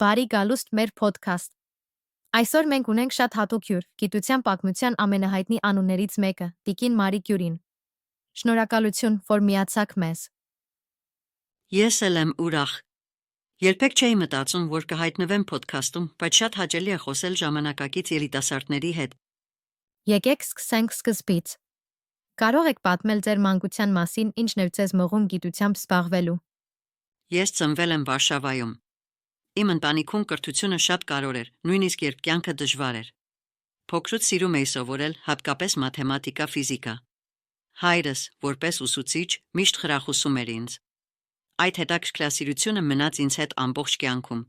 Բարի գալուստ մեր podcast։ Այսօր մենք ունենք շատ հատուկ հյուր, գիտության պատմության ամենահայտնի անուններից մեկը՝ Տիկին Մարի Կյուրին։ Շնորհակալություն, որ միացաք մեզ։ Ես էլ եմ ուրախ։ Երբեք չէի մտածում, որ կհայտնվեմ podcast-ում, բայց շատ հաճելի է խոսել ժամանակակից երիտասարդների հետ։ Եկեք սկսենք սկզբից։ Կարող եք պատմել ձեր մանկության մասին, ինչն էր ձեզ մղում գիտությամբ զբաղվելու։ Ես ծնվել եմ Վարշավայում։ Իմ ընտանիքում կրթությունը շատ կարևոր էր, նույնիսկ երբ կյանքը դժվար էր։ Փոքրուց սիրում էի սովորել, հատկապես մաթեմատիկա, ֆիզիկա։ Հայրս, որպես ուսուցիչ, միշտ խրախուսում էր ինձ։ Այդ հետաքրքրասիրությունը մնաց ինձ հետ ամբողջ կյանքում։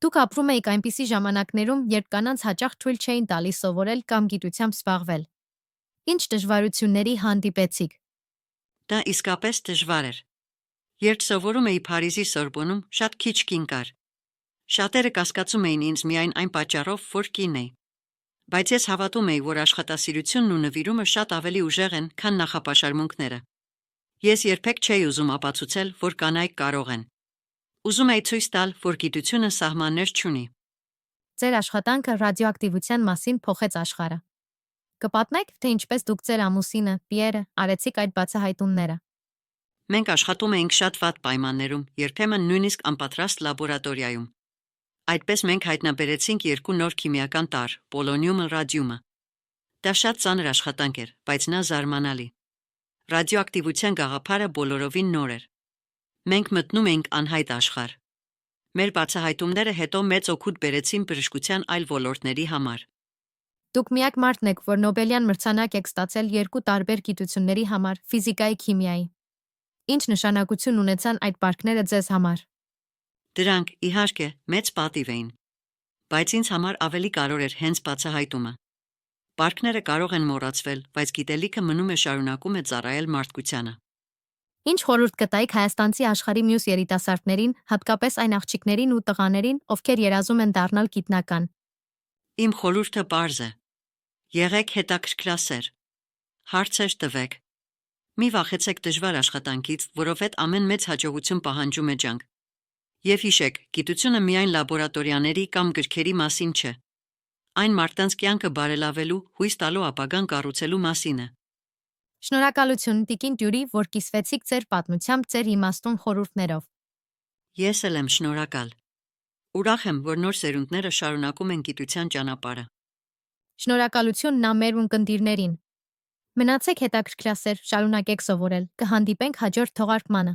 Դուք ապրում էիք այնպիսի ժամանակներում, երբ կանանց հաճախ թույլ չէին տալիս սովորել կամ գիտությամբ զբաղվել։ Ինչ դժվարությունների հանդիպեցիք։ Դա իսկապես դժվար էր։ Երբ սովորում էի Փարիզի Սորբոնում, շատ քիչ կին կար։ Շատերը կասկածում էին ինձ միայն այն պատճառով, որ կին էի։ Բայց ես հավատում էի, որ աշխատասիրությունն ու նվիրումը շատ ավելի ուժեղ են, քան նախապաշարմունքները։ Ես երբեք չէի ուզում ապացուցել, որ կանայք կարող են։ Ուզում էի ցույց տալ, որ գիտությունը սահմաններ չունի։ Ձեր աշխատանքը ռադիոակտիվության մասին փոխեց աշխարհը։ Կպատնեք, թե ինչպես դուք ձեր ամուսինը, Պիերը, արեցիք այդ բացահայտումները։ Մենք աշխատում էինք շատ վատ պայմաններում, երբեմն նույնիսկ անպատրաստ լաբորատորիայում։ Այդպես մենք հայտնաբերեցինք երկու նոր քիմիական տարր՝ պոլոնիումը, ռադիումը։ Դա շատ ծանր աշխատանք էր, բայց նա զարմանալի։ Ռադիոակտիվության գաղափարը բոլորովին նոր էր։ Մենք մտնում էինք անհայտ աշխարհ։ Մեր բացահայտումները հետո մեծ օգուտ բերեցին բժշկության այլ ոլորտների համար։ Դուք միակ մարդն եք, որ Նոբելյան մրցանակ եք ստացել երկու տարբեր գիտությունների համար՝ ֆիզիկայի, քիմիայի։ Ինչ նշանակություն ունեցան այդ պարտքները ձեզ համար։ Դրանք, իհարկե, մեծ պատիվ էին, բայց ինձ համար ավելի կարևոր էր հենց բացահայտումը։ Պարտքները կարող են մոռացվել, բայց գիտելիքը մնում է շարունակում է ծառայել մարդկությանը։ Ինչ խորհուրդ կտայիք հայաստանցի աշխարհի մյուս երիտասարդներին, հատկապես այն աղջիկներին ու տղաներին, ովքեր երազում են դառնալ գիտնական։ Իմ խորհուրդը պարզ է. եղեք հետաքրքրասեր։ Հարցեր տվեք։ Մի վախեցեք դժվար աշխատանքից, որովհետև ամեն մեծ հաջողություն պահանջում է ջանք։ Եվ հիշեք, գիտությունը միայն լաբորատորիաների կամ գրքերի մասին չէ։ Այն մարդկանց կյանքը բարելավելու, հույս տալու ապագան կառուցելու մասին է։ Շնորհակալություն, Տիկին Տյուրի, որ կիսվեցիք ձեր պատմությամբ ձեր իմաստուն խորհուրդներով։ Ես էլ եմ շնորհակալ։ Ուրախ եմ, որ նոր սերունդները շարունակում են գիտության ճանապարհը։ Շնորհակալություն նա մեր ունկնդիրներին։ Մնացեք հետաքրքրասեր, շարունակեք սովորել։ Կհանդիպենք հաջորդ թողարկմանը։